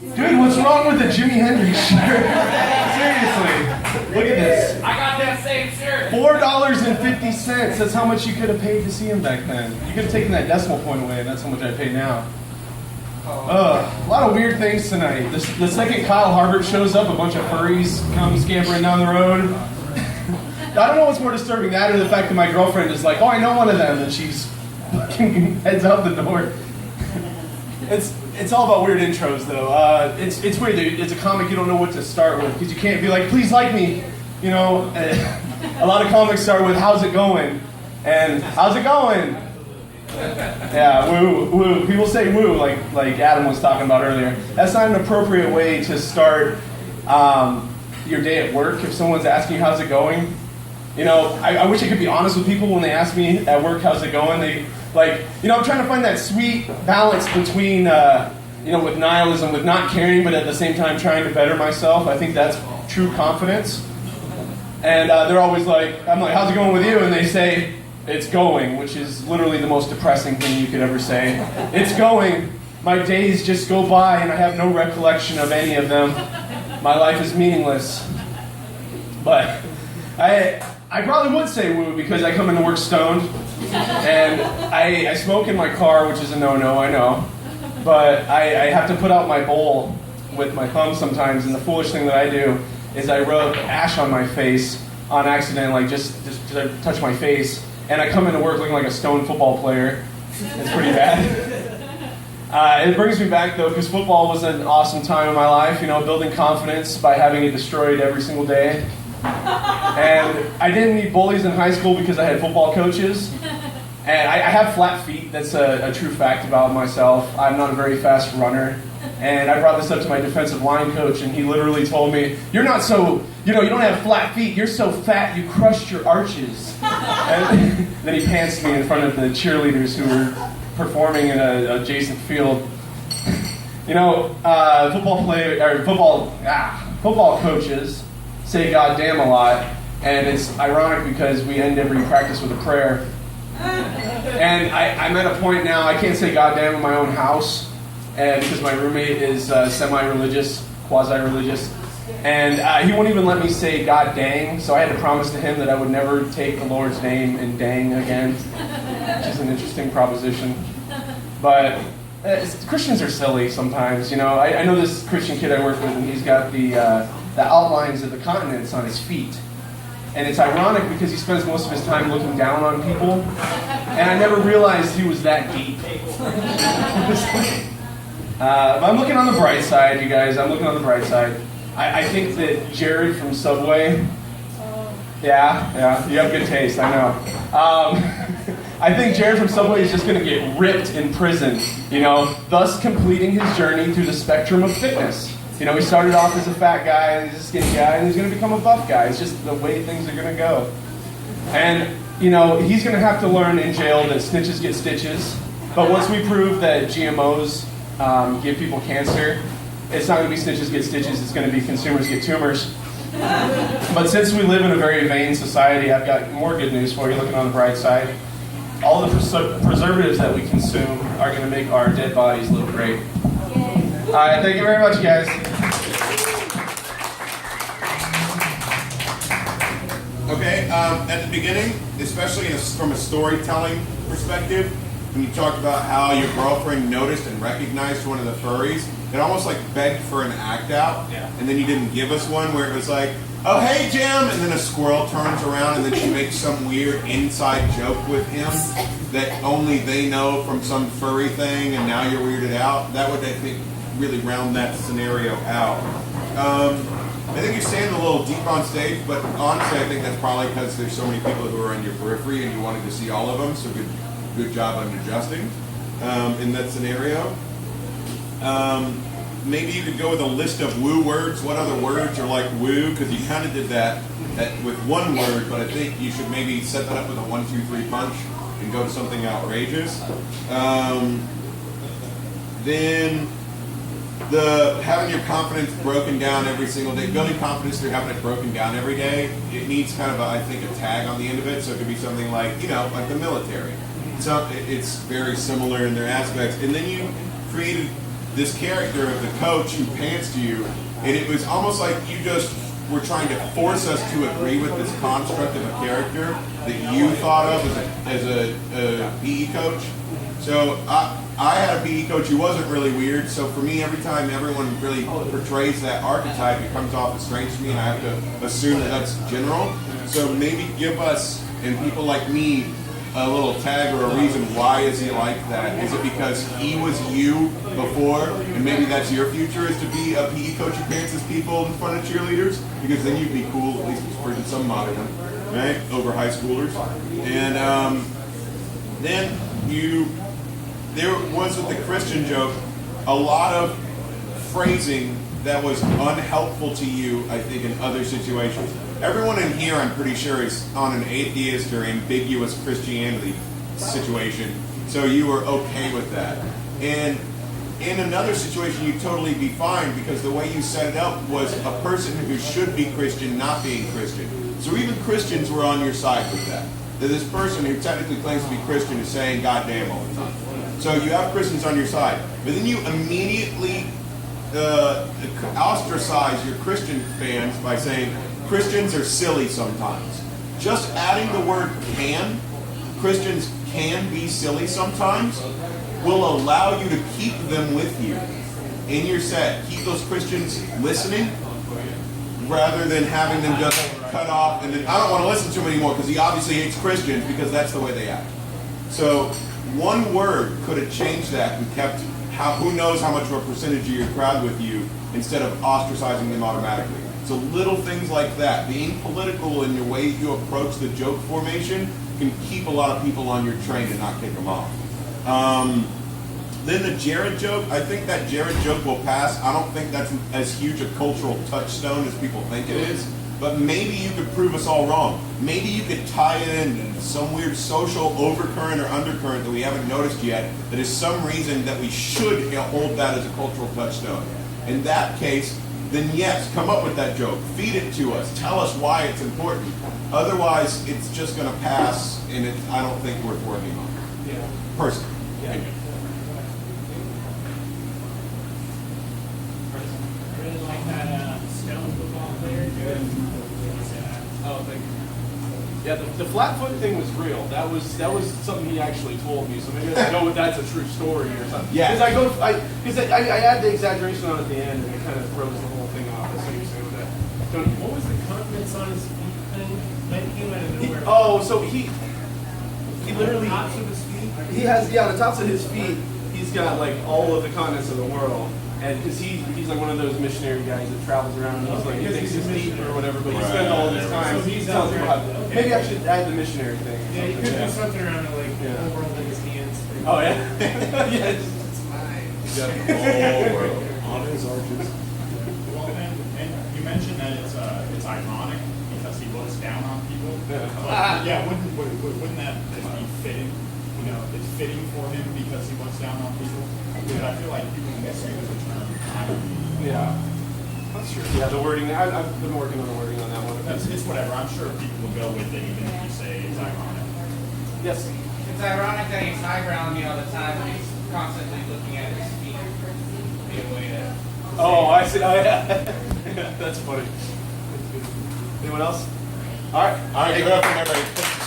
Dude, what's wrong with the Jimi Hendrix shirt? Seriously, look at this. I got that same shirt. $4.50. That's how much you could have paid to see him back then. You could have taken that decimal point away, and that's how much I pay now. A lot of weird things tonight. The second Kyle Harbert shows up, a bunch of furries come scampering down the road. I don't know what's more disturbing, that or the fact that my girlfriend is like, oh, I know one of them, and she's heads out the door. It's all about weird intros, though. It's weird. It's a comic you don't know what to start with, because you can't be like, please like me. You know, a lot of comics start with, how's it going? And, how's it going? Yeah, woo, woo. People say woo, like Adam was talking about earlier. That's not an appropriate way to start your day at work. If someone's asking you, how's it going? You know, I wish I could be honest with people when they ask me at work, how's it going? I'm trying to find that sweet balance between, with nihilism, with not caring, but at the same time trying to better myself. I think that's true confidence. And they're always like, I'm like, how's it going with you? And they say, it's going, which is literally the most depressing thing you could ever say. It's going. My days just go by and I have no recollection of any of them. My life is meaningless. But I probably would say woo because I come into work stoned. And I smoke in my car, which is a no-no, I know. But I have to put out my bowl with my thumb sometimes, and the foolish thing that I do is I rub ash on my face on accident, like just to touch my face. And I come into work looking like a stoned football player. It's pretty bad. It brings me back, though, because football was an awesome time in my life, building confidence by having it destroyed every single day. And I didn't need bullies in high school because I had football coaches. And I have flat feet. That's a true fact about myself. I'm not a very fast runner. And I brought this up to my defensive line coach, and he literally told me, you're not so, you don't have flat feet. You're so fat, you crushed your arches. And then he pantsed me in front of the cheerleaders who were performing in an adjacent field. Football coaches say goddamn a lot, and it's ironic because we end every practice with a prayer. And I'm at a point now, I can't say goddamn in my own house, and because my roommate is semi-religious, quasi-religious, and he won't even let me say god dang, so I had to promise to him that I would never take the Lord's name in dang again, which is an interesting proposition. But Christians are silly sometimes, I know this Christian kid I work with, and he's got the outlines of the continents on his feet. And it's ironic because he spends most of his time looking down on people, and I never realized he was that deep. But I'm looking on the bright side, you guys. I'm looking on the bright side. I think that Jared from Subway, yeah, you have good taste, I know. I think Jared from Subway is just going to get ripped in prison, thus completing his journey through the spectrum of fitness. He started off as a fat guy, and he's a skinny guy, and he's going to become a buff guy. It's just the way things are going to go. And, he's going to have to learn in jail that snitches get stitches. But once we prove that GMOs give people cancer, it's not going to be snitches get stitches, it's going to be consumers get tumors. But since we live in a very vain society, I've got more good news for you, looking on the bright side. All the preservatives that we consume are going to make our dead bodies look great. All right, thank you very much, guys. Okay, at the beginning, especially from a storytelling perspective, when you talked about how your girlfriend noticed and recognized one of the furries, it almost like begged for an act out, and then you didn't give us one where it was like, oh, hey, Jim, and then a squirrel turns around and then she makes some weird inside joke with him that only they know from some furry thing, and now you're weirded out. That would, I think, really round that scenario out. I think you're staying a little deep on stage, but honestly, I think that's probably because there's so many people who are on your periphery and you wanted to see all of them, so good job on adjusting in that scenario. Maybe you could go with a list of woo words. What other words are like woo? Because you kind of did that with one word, but I think you should maybe set that up with a 1, 2, 3 punch and go to something outrageous. Then having your confidence broken down every single day, building confidence through having it broken down every day, it needs kind of I think a tag on the end of it, so it could be something like, like the military. So it's very similar in their aspects. And then you created this character of the coach who pants to you, and it was almost like you just were trying to force us to agree with this construct of a character that you thought of as a PE coach. So I had a PE coach who wasn't really weird, so for me, every time everyone really portrays that archetype, it comes off as strange to me, and I have to assume that that's general. So maybe give us, and people like me, a little tag or a reason. Why is he like that? Is it because he was you before, and maybe that's your future, is to be a PE coach who pants his people in front of cheerleaders? Because then you'd be cool, at least for some modern, right, over high schoolers. And then there was with the Christian joke, a lot of phrasing that was unhelpful to you, I think, in other situations. Everyone in here, I'm pretty sure, is on an atheist or ambiguous Christianity situation, so you were okay with that. And in another situation, you'd totally be fine because the way you set it up was a person who should be Christian not being Christian. So even Christians were on your side with that. That this person who technically claims to be Christian is saying goddamn all the time. So you have Christians on your side, but then you immediately ostracize your Christian fans by saying Christians are silly sometimes. Just adding the word can, Christians can be silly sometimes, will allow you to keep them with you in your set. Keep those Christians listening rather than having them just cut off and then, I don't want to listen to him anymore because he obviously hates Christians because that's the way they act. So one word could have changed that and kept who knows how much of a percentage of your crowd with you instead of ostracizing them automatically. So little things like that, being political in your way you approach the joke formation can keep a lot of people on your train and not kick them off. Then the Jared joke, I think that Jared joke will pass. I don't think that's as huge a cultural touchstone as people think it is. But maybe you could prove us all wrong. Maybe you could tie it in some weird social overcurrent or undercurrent that we haven't noticed yet, that is some reason that we should hold that as a cultural touchstone. In that case, then yes, come up with that joke. Feed it to us. Tell us why it's important. Otherwise, it's just going to pass, and I don't think worth working on. Yeah. Personally. Yeah. I really like that stone football player. Oh, thank you. Yeah, the Flatfoot thing was real. That was something he actually told me. So maybe I know if that's a true story or something. Yeah. Because I add the exaggeration on at the end, and it kind of throws the whole thing off. That's what you're saying with that. Tony, What was the confidence on his feet thing? That came out of nowhere. oh, so he literally Tops of his feet. he has on the tops of his feet. He's got like all of the continents of the world. And because he's like one of those missionary guys that travels around, and he's like, he thinks he's deep or whatever, but he spends all his time. So he's telling out there. people how. Okay. Maybe I should add the missionary thing. Yeah, he could Yeah. do something around it, like Yeah. the whole world in his hands. Oh yeah, yeah. It's mine. He's got the whole world on his arches. Well, and you mentioned that it's ironic because he looks down on people. Yeah. But, yeah, wouldn't that just be fitting? You know, it's fitting for him because he looks down on people. But I feel like people misuse the term irony. Yeah, that's true. Yeah, the wording. I've been working on the wording on that one. It's whatever. I'm sure people will go with it even if you say it's ironic. Yes. It's ironic that he's highbrowing me all the time, but he's constantly looking at his feet. Be a way to. Oh, I see. Oh, yeah. That's funny. Anyone else? All right. All right, give it up for everybody.